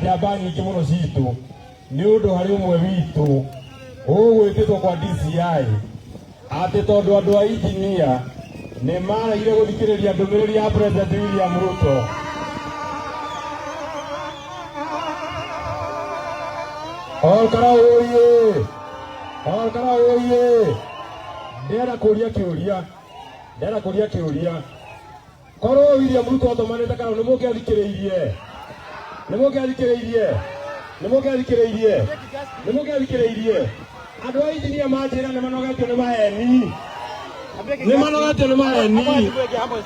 njamba nyingĩ mũno citũ nĩ ũndũ harĩ ũmwe witũ ũgwĩtĩtwo kwa DCI atĩ tondũ andũ a injinia nĩ maregire gũthikĩrĩria ndũmĩrĩri ya President William Ruto. Olkara oye! Olkara oye! Ndĩrenda kũria kĩũria. Korwo William Ruto atũmanĩte kana nĩ mũkĩathikĩrĩirie. Andũ a injinia manjĩra nĩ manogetio nĩ maheni.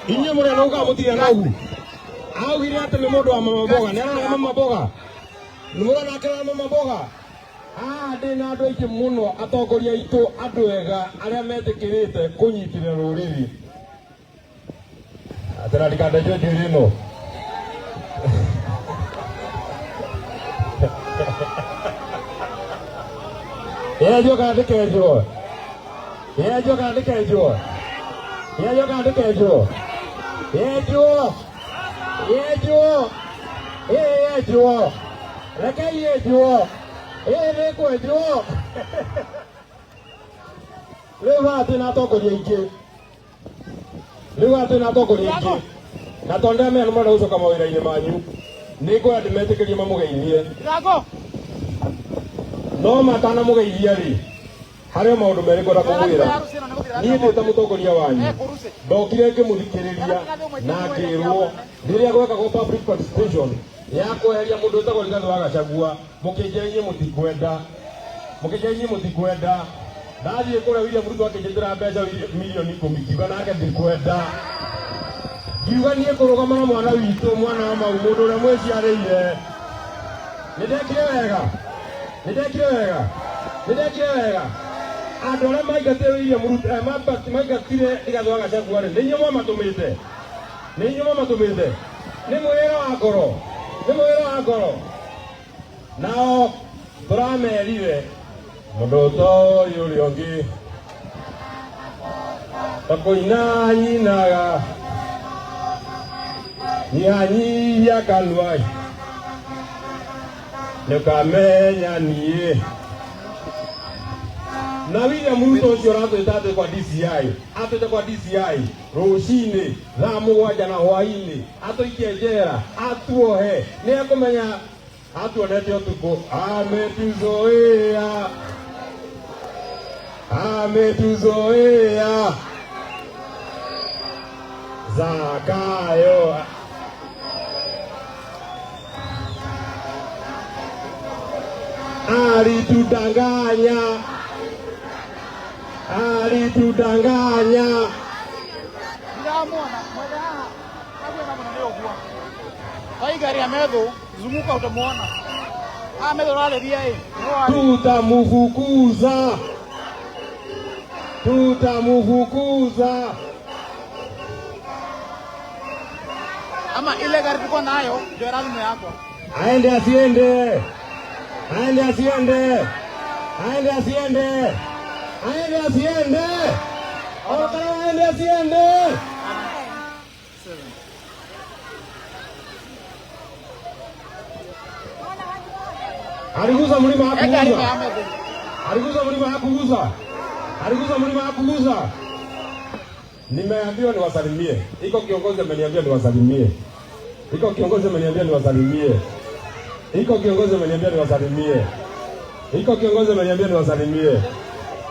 Inyuĩ mũrĩa mũka mũtire nagu. Augire atĩ nĩ mũndũ wa mama mboga. Nĩ arona mama mboga. Nĩ mũrona akĩrora mama mboga. Ndĩ na andũ aingĩ mũno atongoria aitũ andũ ega arĩa metĩkĩrĩte kũnyitĩrĩra rũrĩrĩ. Atĩra ndikandĩke njĩra ĩno. Yejo kandĩkenjwo. Rekei yejwo. Nĩkwenjwo. Rĩu atĩ na atongoria aingĩ. Na tondũ mena mwana gũcoka mawĩra-inĩ manyu. Nĩngwenda ndĩmetĩkĩrie mamũgeithie. No matanamũgeithia rĩ. Harĩ maũndũ merĩ ngwenda kũmwĩra. Niĩ ndĩ ta mũtongoria wanyu. Ndokire ngĩmũthikĩrĩria na ngĩrwo rĩrĩa gwekagwo public participation ya kweheria mũndũ wĩtagwo Rigathĩ wa Gachagua mũkĩnjĩra mũtikwenda. Ndathiĩ kũrĩa William Ruto akĩnjĩtĩra mbeca milioni 10 kiuga nake ndikwenda. Kiuga niĩ kũrũgama na mwana witũ mwana wa mau mũndũ ũrĩa mwĩciarĩire. Nĩndekire wega. Andũ arĩa maingatire William Ruto maingatire Rigathĩ wa Gachagua nĩ inyuĩ mwamatũmĩte. Nĩ mwĩra wa ngoro. Nao tũramerire mũndũ ũyũ ũrĩa ũngĩ ta kũina nyinaga nyihanyihia kanua nĩũkamenya niĩ. Na William Ruto ũcio aratwĩta atĩ kwa DCI rũcinĩ thaa 7 na hwainĩ atũikie njera atuohe nĩ ekũmenya atuonete ũtukũ ametuzoea Zakayo alitudanganya. Gari ya medho zunguka utamuona. Medho raleria Tutamufukuza. Ama ile gari tuko nayo ndio lazima yako. Aende asiende. Aliguza mlima hakuguza. Nimeambiwa niwasalimie. Iko kiongozi ameniambia niwasalimie.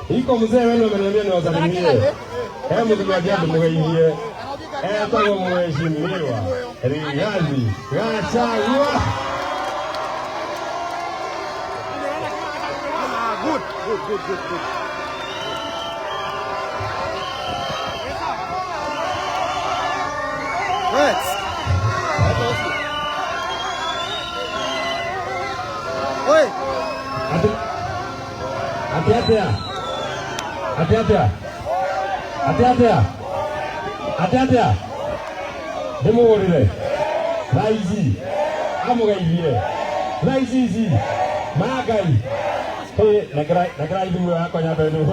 Iko mzee wenu ameniambia niwasalimie. Hebu tukaje tumugeithie. Kwa mheshimiwa Rigathĩ Gachagua. Good. Let's. Oi. Atia. Demorire. Raizi. Amugeithie. Raizi. Magai. Nakrai dulu aku nyampe dulu.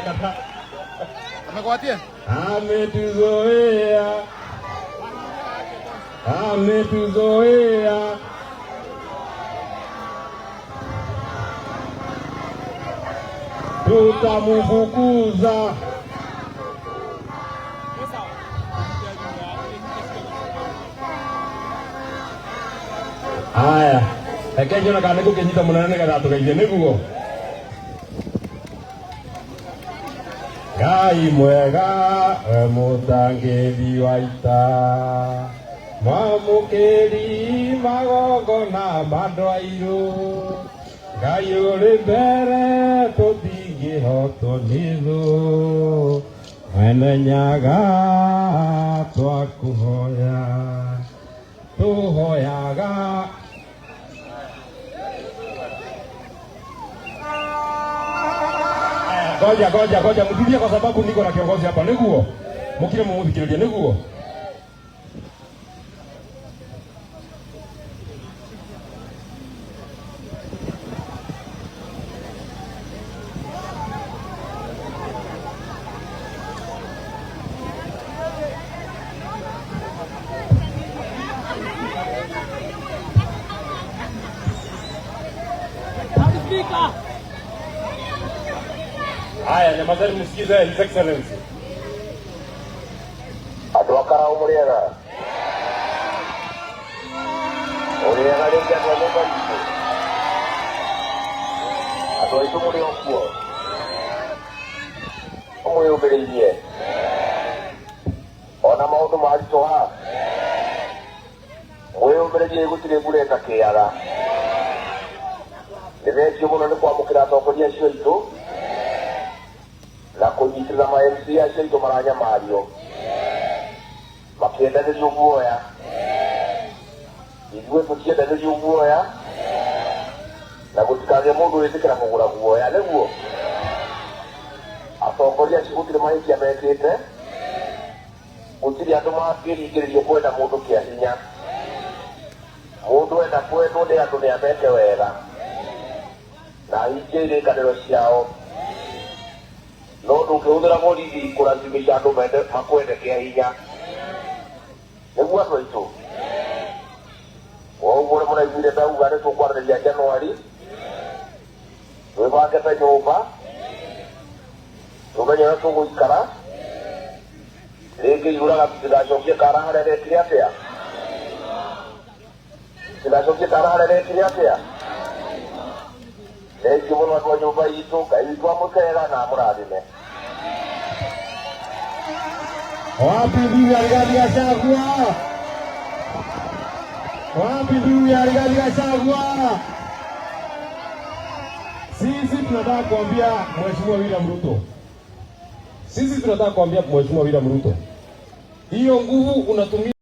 Kata. Amekuatia? Ametuzoea. tutamfukuza. Haya, ekenyo na kaniko kenyita munene kada tukaije niguo. Ngai mwega mutangĩri wa ita, mwamũkĩri magongona mandwairũ, Ngai ũrĩ mbere tũtingĩhotwo nĩ thũ, mwene nyaga twakũhoya, tũhoyaga. Ngoja mtulie kwa sababu niko na kiongozi hapa. Niguo mukire mumuthikiria niguo. Haya, nyamazeni msikize His Excellency. Adwakara umuriega. Uriega rĩngĩ andũ a nyũmba itũ. Andũ aitũ mũrĩ o kuo. Ũmwĩyũmĩrĩirie. Ona maũndũ maritũha. Mwĩyũmĩrĩrie gũtirĩ mbura ĩtakĩaga. Nĩ thengio mũno nĩ kwamũkĩra atongoria acio aitũ na kũnyitĩrĩra ma MC acio aitũ maranyamario makĩendanĩrio guoya. Ithuĩ tũtiendanĩrio guoya na gũtikagĩe mũndũ wĩtĩkĩra kũgũra guoya. Nĩguo atongoria acio gũtirĩ mahĩtia mekĩte, gũtirĩ andũ mangĩringĩrĩrio kwenda mũndũ kĩa hinya. Mũndũ wenda kwendwo nĩ andũ nĩameke wega na hingie irĩkanĩro ciao. No ndũngĩhũthĩra borithi kũrazimisha andũ makwende kĩa hinya. Nĩguo andũ aitũ, ũguo ũrĩa mũraiguire ndauga nĩ tũkwarĩrĩria Januari, twĩbangĩte nyũmba, tũmenye ũrĩa tũgũikara. Rĩngĩ iuraga tũtigacokie kara harĩa rekire atĩa, tũtigacokie kara harĩa rekire atĩa. Thank you mũno andũ a nyũmba itũ, Ngai witũ amũkega na amũrathime. Wapi bibi ya Rigathi Gachagua? Wapi bibi ya Rigathi Gachagua? Sisi tunataka kuambia Mheshimiwa William Ruto. Sisi tunataka kuambia Mheshimiwa William Ruto, hiyo nguvu unatumia